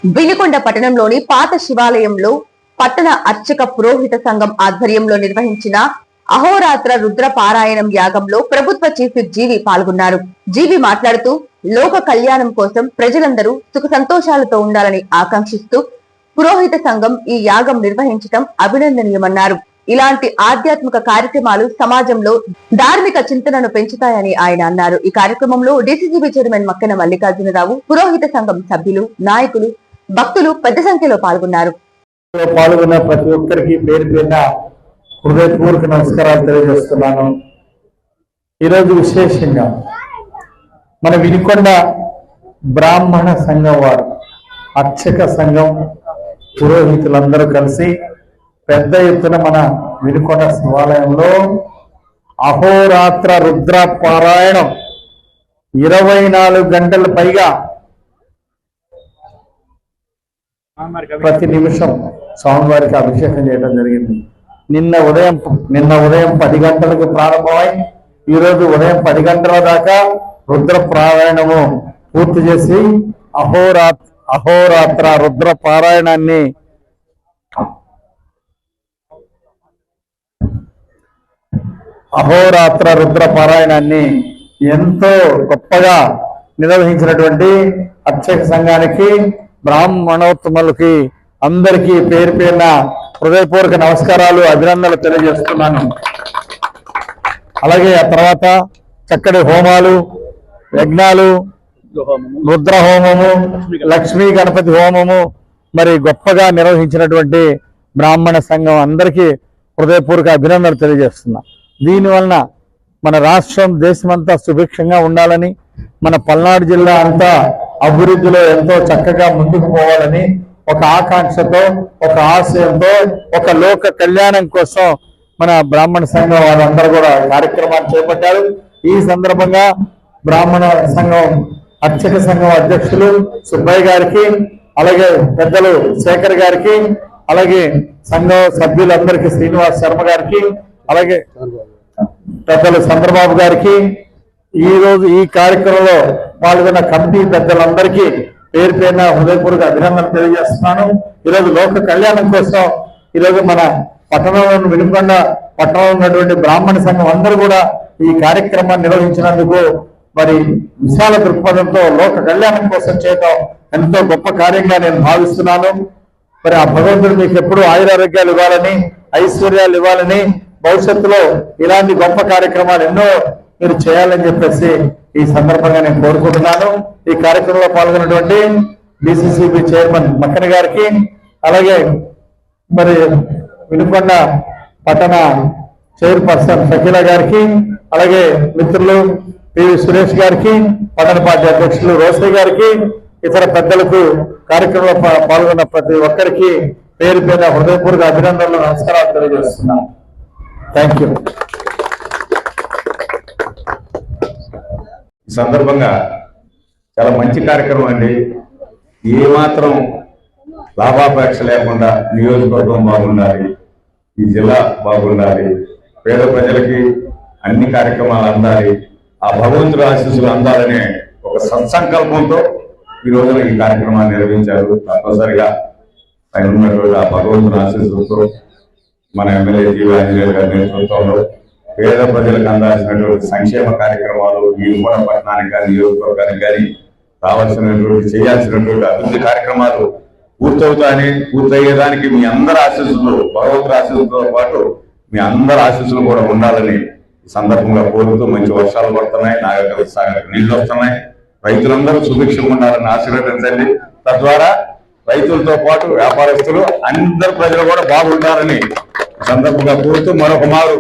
వినుకొండ పట్టణంలోని పాత శివాలయంలో పట్టణ అర్చక పురోహిత సంఘం ఆధ్వర్యంలో నిర్వహించిన అహోరాత్ర రుద్ర పారాయణం యాగంలో ప్రభుత్వ చీఫ్ విప్ జీవి పాల్గొన్నారు. జీవి మాట్లాడుతూ లోక కళ్యాణం కోసం ప్రజలందరూ సుఖ సంతోషాలతో ఉండాలని ఆకాంక్షిస్తూ పురోహిత సంఘం ఈ యాగం నిర్వహించడం అభినందనీయమన్నారు. ఇలాంటి ఆధ్యాత్మిక కార్యక్రమాలు సమాజంలో ధార్మిక చింతనను పెంచుతాయని ఆయన అన్నారు. ఈ కార్యక్రమంలో డీసీసీబీ చైర్మన్ మక్కెన మల్లికార్జునరావు, పురోహిత సంఘం సభ్యులు, నాయకులు, భక్తులు పెద్ద సంఖ్యలో పాల్గొన్నారు. పాల్గొన్న ప్రతి ఒక్కరికి పేరు పేరున హృదయపూర్వక నమస్కారాలు తెలియజేస్తున్నాను. ఈరోజు విశేషంగా మన వినుకొండ బ్రాహ్మణ సంఘం వారు, అర్చక సంఘం పురోహితులందరూ కలిసి పెద్ద ఎత్తున మన వినుకొండ శివాలయంలో అహోరాత్ర రుద్ర పారాయణం 24 గంటల పైగా ప్రతి నిమిషం స్వామివారికి అభిషేకం చేయడం జరిగింది. నిన్న ఉదయం 10 గంటలకు ప్రారంభమై ఈరోజు ఉదయం 10 గంటల దాకా రుద్ర పారాయణము పూర్తి చేసి అహోరాత్ర రుద్ర పారాయణాన్ని ఎంతో గొప్పగా నిర్వహించినటువంటి అర్చక సంఘానికి, బ్రాహ్మణోత్తములకి అందరికీ పేరు పేరున హృదయపూర్వక నమస్కారాలు, అభినందనలు తెలియజేస్తున్నాను. అలాగే ఆ తర్వాత చక్కటి హోమాలు, యజ్ఞాలు, రుద్ర హోమము, లక్ష్మీ గణపతి హోమము మరి గొప్పగా నిర్వహించినటువంటి బ్రాహ్మణ సంఘం అందరికీ హృదయపూర్వక అభినందనలు తెలియజేస్తున్నా. దీనివలన మన రాష్ట్రం, దేశమంతా సుభిక్షంగా ఉండాలని, మన పల్నాడు జిల్లా అంతా అభివృద్ధిలో ఎంతో చక్కగా ముందుకు పోవాలని ఒక ఆకాంక్షతో, ఒక ఆశయంతో, ఒక లోక కళ్యాణం కోసం మన బ్రాహ్మణ సంఘం వాళ్ళందరూ కూడా కార్యక్రమాన్ని చేపట్టారు. ఈ సందర్భంగా బ్రాహ్మణ సంఘం అర్చక సంఘం అధ్యక్షులు సుబ్బయ్య గారికి, అలాగే పెద్దలు శేఖర్ గారికి, అలాగే సంఘం సభ్యులందరికీ శ్రీనివాస్ శర్మ గారికి, అలాగే పెద్దలు చంద్రబాబు గారికి, ఈ రోజు ఈ కార్యక్రమంలో పాల్గొన్న కమిటీ పెద్దలందరికీ పేరు పేరున హృదయపూర్వక అభినందనలు తెలియజేస్తున్నాను. ఈరోజు లోక కళ్యాణం కోసం ఈరోజు మన పట్టణంలో వినుకొండ పట్టణంలో ఉన్నటువంటి బ్రాహ్మణ సంఘం అందరూ కూడా ఈ కార్యక్రమాన్ని నిర్వహించినందుకు మరి విశాల దృక్పథంతో లోక కళ్యాణం కోసం చేయడం ఎంతో గొప్ప కార్యంగా నేను భావిస్తున్నాను. మరి ఆ భగవంతుడు మీకు ఎప్పుడూ ఆయురారోగ్యాలు ఇవ్వాలని, ఐశ్వర్యాలు ఇవ్వాలని, భవిష్యత్తులో ఇలాంటి గొప్ప కార్యక్రమాలు ఎన్నో మీరు చేయాలని చెప్పేసి ఈ సందర్భంగా నేను కోరుకుంటున్నాను. ఈ కార్యక్రమంలో పాల్గొన్నటువంటి డీసీసీబీ చైర్మన్ మక్కన గారికి, అలాగే మరి వినుకొండ పట్టణ చైర్పర్సన్ షకీలా గారికి, అలాగే మిత్రులు పివి సురేష్ గారికి, పట్టణ పార్టీ అధ్యక్షులు రోసయ్య గారికి, ఇతర పెద్దలకు, కార్యక్రమంలో పాల్గొన్న ప్రతి ఒక్కరికి పేరు పేరున హృదయపూర్వక అభినందనలు, నమస్కారాలు తెలియజేస్తున్నాను. Thank you. ఈ సందర్భంగా చాలా మంచి కార్యక్రమం అండి. ఏమాత్రం లాభాపేక్ష లేకుండా నియోజకవర్గం బాగుండాలి, ఈ జిల్లా బాగుండాలి, పేద ప్రజలకి అన్ని కార్యక్రమాలు అందాలి, ఆ భగవంతుడి ఆశీస్సులు అందాలనే ఒక సత్సంకల్పంతో ఈ రోజున ఈ కార్యక్రమాన్ని నిర్వహించారు. తప్పనిసరిగా ఆయన ఉన్నటువంటి ఆ భగవంతుడి ఆశీస్సులతో మన ఎమ్మెల్యే జీవి ఆంజనేయులు గారి నేతృత్వంలో పేద ప్రజలకు అందాల్సినటువంటి సంక్షేమ కార్యక్రమాలు ఈ వినుకొండ పట్టణానికి కానీ, నియోజకవర్గానికి కానీ రావాల్సినటువంటి చేయాల్సినటువంటి అభివృద్ధి కార్యక్రమాలు పూర్తయ్యేదానికి మీ అందరి ఆశీస్సులు, భగవంతుడి ఆశీస్సులతో పాటు మీ అందరి ఆశీస్సులు కూడా ఉండాలని ఈ సందర్భంగా కోరుతూ, మంచి వర్షాలు పడుతున్నాయి, నాగరిక సాగర్ నీళ్లు వస్తున్నాయి, రైతులందరూ సుభిక్షంగా ఉండాలని ఆశీర్వదించండి. తద్వారా రైతులతో పాటు వ్యాపారస్తులు అందరు ప్రజలు కూడా బాగుండాలని సందర్భంగా కోరుతూ మరొక మారు